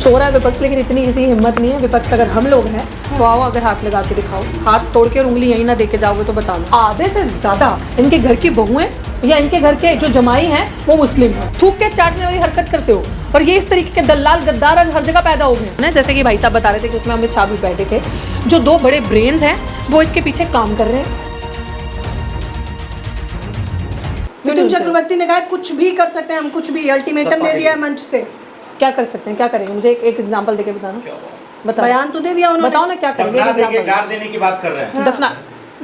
सो रहा है विपक्ष, लेकिन इतनी किसी हिम्मत नहीं है विपक्ष अगर हम लोग हैं तो आओ अगर हाथ लगा के दिखाओ, हाथ तोड़ के उंगली यहीं ना देके जाओगे तो बताओ। आधे से ज्यादा इनके घर की बहुएं या इनके घर के जो जमाई हैं वो मुस्लिम हैं। थूक के चाटने वाली हरकत करते हो, और ये इस तरीके के दलाल गद्दार हर जगह पैदा हो गए ना। जैसे कि भाई साहब बता रहे थे कि उसमें अमित शाह भी बैठे थे, जो दो बड़े ब्रेन्स हैं वो इसके पीछे काम कर रहे हैं। मिथुन चक्रवर्ती ने कहा कुछ भी कर सकते हैं हम, कुछ भी अल्टीमेटम दे दिया है मंच से। क्या कर सकते हैं, क्या करेंगे? मुझे एक एग्जांपल देके बताना। बताओ, बयान तो दे दिया उन्होंने, बताओ ना क्या करेंगे। गाड़ देने की बात कर रहे हैं। दफना,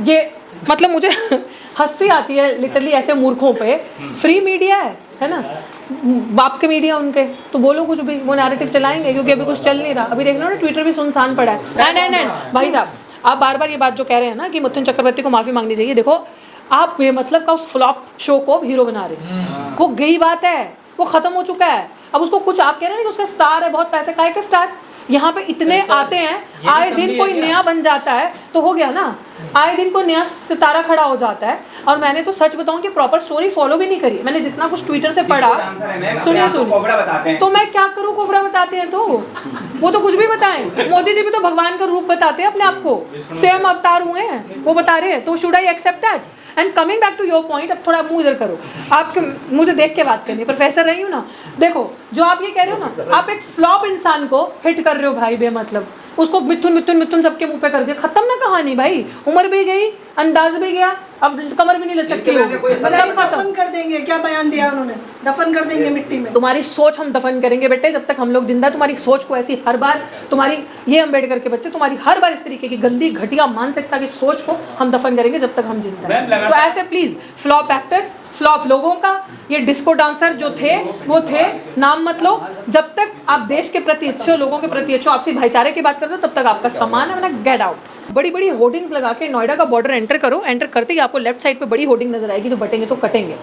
ये मतलब मुझे हंसी आती है लिटरली ऐसे मूर्खों पे। फ्री मीडिया है ना, बाप के मीडिया उनके, तो बोलो कुछ भी, वो नैरेटिव चलाएंगे क्योंकि अभी कुछ चल नहीं रहा। अभी देख लो ना, ट्विटर भी सुनसान पड़ा है। नहीं भाई साहब, आप बार बार ये बात जो कह रहे हैं ना कि मिथुन चक्रवर्ती को माफी मांगनी चाहिए, देखो आप बेमतलब का उस फ्लॉप शो को हीरो बना रहे हैं। वो गई बात है, वो खत्म हो चुका है। अब उसको कुछ आप कह रहे हैं कि उसका स्टार है, बहुत पैसे, काहे के स्टार? यहाँ पे इतने आते हैं, आए दिन कोई नया बन जाता है तो हो गया ना, आए दिन कोई नया सितारा खड़ा हो जाता है। और मैंने तो सच बताऊं कि प्रॉपर स्टोरी फॉलो भी नहीं करी, मैंने जितना कुछ ट्विटर से पढ़ा। सुनिए, तो मैं क्या करूं? कोबरा बताते हैं तो वो तो कुछ भी बताएं। मोदी जी भी तो भगवान का रूप बताते हैं अपने आप को, स्वयं अवतार हुए हैं, वो बता रहे हैं, तो should I accept that? And coming back to your point, अब थोड़ा मुंह इधर करो, आप मुझे देख के बात करनी, प्रोफेसर रही हूँ ना। देखो जो आप ये कह रहे हो ना, आप एक फ्लॉप इंसान को हिट कर रहे हो भाई बेमतलब, उसको मिथुन मिथुन मिथुन सबके मुंह पे कर दिया, खत्म ना कहानी भाई। उम्र भी गई, अंदाज भी गया, अब कमर भी नहीं लचकती होगी, दफन कर देंगे। क्या बयान दिया उन्होंने? दफन कर देंगे मिट्टी में। तुम्हारी सोच हम दफन करेंगे बेटे, जब तक हम लोग जिंदा। तुम्हारी सोच को ऐसी हर बार, तुम्हारी ये अम्बेडकर के बच्चे, तुम्हारी हर बार इस तरीके की गंदी घटिया मानसिकता की सोच को हम दफन करेंगे जब तक हम जिंदा हैं। तो ऐसे प्लीज फ्लॉप एक्टर्स, फ्लॉप लोगों का, ये डिस्को डांसर जो थे वो थे, नाम मत लो। जब तक आप देश के प्रति अच्छे हो, लोगों के प्रति अच्छे हो, आपसी भाईचारे की बात करते हो, तब तक आपका सम्मान है, वरना गेट आउट। बड़ी बड़ी होर्डिंग्स लगा के नोएडा का बॉर्डर एंटर करो, एंटर करते ही आपको लेफ्ट साइड पे बड़ी होर्डिंग नजर आएगी, तो बटेंगे तो कटेंगे।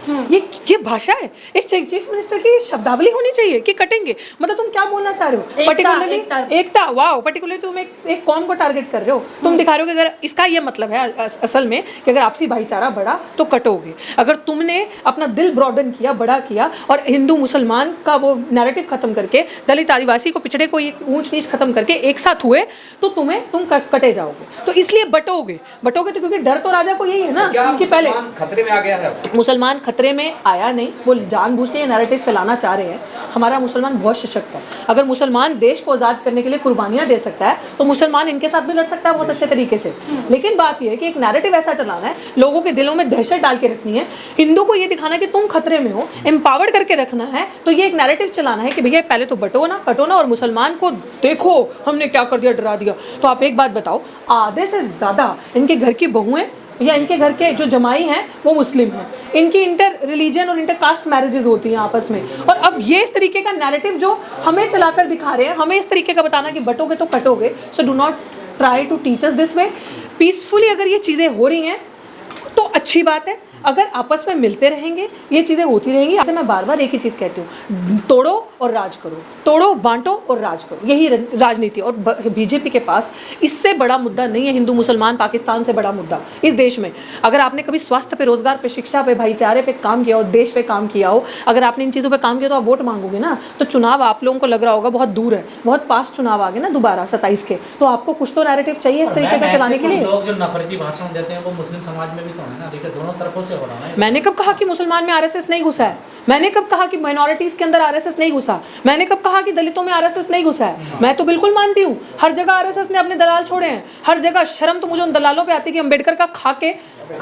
ये भाषा है, इस चीफ मिनिस्टर की शब्दावली होनी चाहिए कि कटेंगे। मतलब तुम क्या बोलना चाह रहे हो? पर्टिकुलरली एकता, वाओ, पर्टिकुलरली तुम एक कौन को टारगेट कर रहे हो? तुम दिखा रहे हो कि अगर इसका ये मतलब है असल में कि अगर आपसी भाईचारा बढ़ा तो कटोगे। अगर तुमने अपना दिल ब्रॉडन किया, बड़ा किया, और हिंदू मुसलमान का वो नैरेटिव खत्म करके, दलित आदिवासी को, पिछड़े को, ये ऊंच नीच खत्म करके एक साथ हुए, तो तुम कटे जाओगे। तो इसलिए बटोगे तो, क्योंकि डर तो राजा को यही है ना कि पहले खतरे में आ गया है। मुसलमान खतरे में आया नहीं, वो जानबूझ के ये नैरेटिव फैलाना चाह रहे हैं। हमारा मुसलमान बहुत सशक्त है। अगर मुसलमान देश को आज़ाद करने के लिए कुर्बानियां दे सकता है तो मुसलमान इनके साथ भी लड़ सकता है बहुत अच्छे तरीके से। लेकिन बात यह है कि एक नैरेटिव ऐसा चलाना है, लोगों के दिलों में दहशत डाल के रखनी है, हिंदू को ये दिखाना है कि तुम खतरे में हो, एम्पावर्ड करके रखना है। तो ये एक नैरेटिव चलाना है कि भैया पहले तो बटो ना, कटो ना, और मुसलमान को देखो हमने क्या कर दिया, डरा दिया। तो आप एक बात बताओ, आधे से ज्यादा इनके घर की बहुएं या इनके घर के जो जमाई हैं वो मुस्लिम हैं। इनकी इंटर रिलीजन और इंटर कास्ट मैरिजेस होती हैं आपस में। और अब ये इस तरीके का नैरेटिव जो हमें चलाकर दिखा रहे हैं, हमें इस तरीके का बताना कि बटोगे तो कटोगे। So do not try to teach us this way. Peacefully अगर ये चीज़ें हो रही हैं तो अच्छी बात है, अगर आपस में मिलते रहेंगे ये चीज़ें होती रहेंगी। ऐसे मैं बार बार एक ही चीज़ कहती हूँ, तोड़ो और राज करो, तोड़ो बांटो और राज करो, यही राजनीति। और बीजेपी के पास इससे बड़ा मुद्दा नहीं है हिंदू मुसलमान पाकिस्तान से बड़ा मुद्दा इस देश में। अगर आपने कभी स्वास्थ्य पे, रोजगार पे, शिक्षा पे, भाईचारे पे काम किया हो, देश पे काम किया हो, अगर आपने इन चीज़ों पे काम किया तो आप वोट मांगोगे ना। तो चुनाव आप लोगों को लग रहा होगा बहुत दूर है, बहुत पास चुनाव आ गए ना दोबारा 27 के, तो आपको कुछ तो नैरेटिव चाहिए इस तरीके का चलाने के लिए। लोग जो नफरती भाषण देते हैं वो मुस्लिम समाज में भी तो है ना, देखिए दोनों तरफों से हो रहा है। मैंने कब कहा कि मुसलमान में आरएसएस नहीं घुसा है? मैंने कब कहा कि माइनॉरिटीज के अंदर आरएसएस नहीं घुसा? मैंने कब कहा कि दलितों में आरएसएस नहीं घुसा है? मैं तो बिल्कुल मानती हूँ हर जगह आरएसएस ने अपने दलाल छोड़े हैं, हर जगह। शर्म तो मुझे उन दलालों पे आती है कि अम्बेडकर का खा के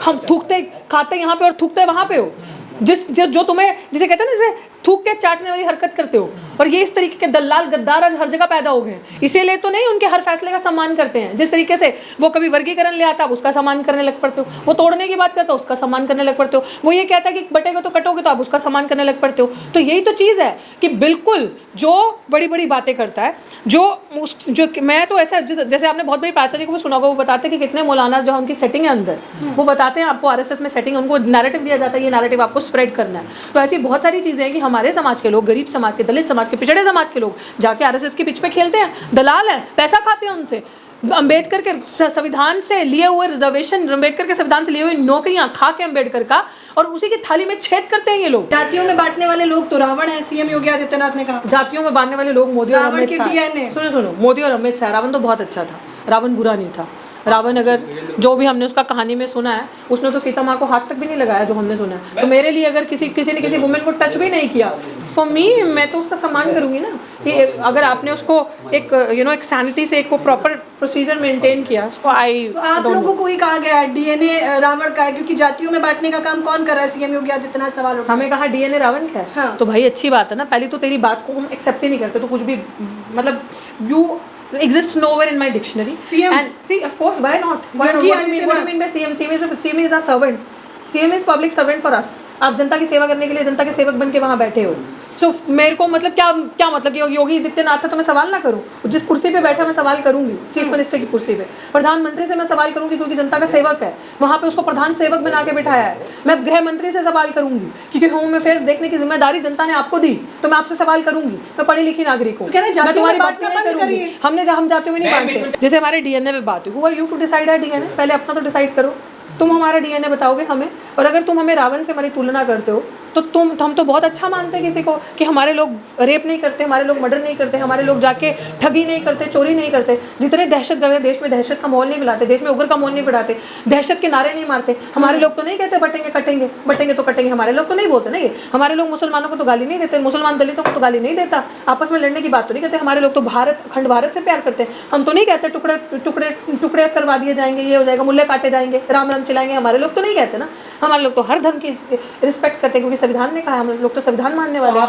हम थूकते खाते यहाँ पे और थूकते वहां पे हो। जो तुम्हें जिसे कहते हैं ना, जैसे थूक के चाटने वाली हरकत करते हो। और ये इस तरीके के दलाल गद्दार आज हर जगह पैदा हो गए। इसीलिए तो नहीं उनके हर फैसले का सम्मान करते हैं। जिस तरीके से वो कभी वर्गीकरण ले आता, आप उसका सम्मान करने लग पड़ते हो। वो तोड़ने की बात करता हो, उसका सम्मान करने लग पड़ते हो। वो ये कहता है कि बटेगा तो कटोगे, तो आप उसका सम्मान करने लग पड़ते हो। तो यही तो चीज़ है कि बिल्कुल जो बड़ी बड़ी बातें करता है, जो मैं तो ऐसा, जैसे आपने बहुत बड़ी प्राचार्य जी को भी सुना होगा, वो बताते हैं कि कितने मौलाना जो उनकी सेटिंग है अंदर, वो बताते हैं आपको आरएसएस में सेटिंग, उनको नैरेटिव दिया जाता है, ये नैरेटिव आपको स्प्रेड करना है। तो ऐसी बहुत सारी चीज़ें हैं कि हमारे समाज के लोग, गरीब समाज के, दलित समाज के, पिछड़े समाज के लोग जाके आरएसएस के पिच पे खेलते हैं, दलाल हैं, पैसा खाते हैं उनसे। अम्बेडकर के संविधान से लिए हुए रिजर्वेशन, अम्बेडकर के संविधान से लिए हुए नौकरियां खा के अम्बेडकर का, और उसी की थाली में छेद करते हैं ये लोग। जातियों में बांटने वाले लोग तो रावण है, सीएम योगी आदित्यनाथ ने कहा। जातियों में बांटने वाले लोग मोदी और रावण अमित की शाह। DNA सुनो सुनो, मोदी और अमित शाह। रावण तो बहुत अच्छा था, रावण बुरा नहीं था। रावण अगर जो भी हमने उसका कहानी में सुना है, उसने तो सीता माँ को हाथ तक भी नहीं लगाया जो हमने सुना है। तो मेरे लिए अगर किसी ने किसी वुमेन को टच भी नहीं किया, फॉर मी, मैं तो उसका सम्मान करूंगी ना। कि अगर आपने उसको एक एक सैनिटी से एक प्रॉपर प्रोसीजर मेंटेन किया उसको, तो आप लोगों को ही कहा गया है डीएनए रावण का है, क्योंकि जातियों में बांटने का काम कौन कर रहा है? सीएम योगी आदित्यनाथ सवाल उठा। हमें कहा डीएनए रावण का है। हाँ। तो भाई अच्छी बात है ना, पहली तो तेरी बात को हम एक्सेप्ट ही नहीं करते, तो कुछ भी मतलब you exists nowhere in my dictionary. CM. And see, of course, why not? Why not? Yogi What do you mean by CM? CM is a servant. CM is public servant for us. आप जनता की सेवा करने के लिए जनता के सेवक बन के वहाँ बैठे हो। So मेरे को मतलब क्या मतलब कि योगी आदित्यनाथ था तो मैं सवाल ना करूँ? जिस कुर्सी पे बैठा मैं सवाल करूंगी, चीफ मिनिस्टर की कुर्सी पे। प्रधानमंत्री से मैं सवाल करूंगी क्योंकि जनता का सेवक है, वहाँ पे उसको प्रधान सेवक बना के बिठाया है। मैं गृह मंत्री से सवाल करूंगी क्योंकि होम अफेयर्स देखने की जिम्मेदारी जनता ने आपको दी, तो मैं आपसे सवाल करूंगी। मैं पढ़ी लिखी नागरिक हूँ, मैं तुम्हारी बात नहीं करूंगी। हम जातियों में नहीं बांटते। जैसे हमारे डीएनए पे बात हुई, who are you to decide our DNA? पहले अपना तो डिसाइड करो। तुम हमारा डीएनए बताओगे हमें, और अगर तुम हमें रावण से हमारी तुलना करते हो तो हम तो बहुत अच्छा मानते हैं किसी को कि हमारे लोग रेप नहीं करते, हमारे लोग मर्डर नहीं करते, हमारे लोग जाके ठगी नहीं करते, चोरी नहीं करते, जितने दहशतगर्द देश में दहशत का माहौल नहीं फैलाते, देश में उग्र का माहौल नहीं फैलाते, दहशत के नारे नहीं मारते। हमारे लोग तो नहीं कहते बटेंगे कटेंगे, बटेंगे तो कटेंगे, हमारे लोग तो नहीं बोलते ना ये। हमारे लोग मुसलमानों को तो गाली नहीं देते, मुसलमान दलितों को तो गाली नहीं देता, आपस में लड़ने की बात तो नहीं करते। हमारे लोग तो अखंड भारत से प्यार करते हैं। हम तो नहीं कहते टुकड़े टुकड़े टुकड़े करवा दिए जाएंगे, ये हो जाएगा, मुल्ले काटे जाएंगे, राम राम चलाएंगे। हमारे लोग तो नहीं कहते ना। हमारे लोग तो हर धर्म की रिस्पेक्ट करते हैं क्योंकि संविधान ने कहा है। हम लोग तो संविधान मानने वाले हैं।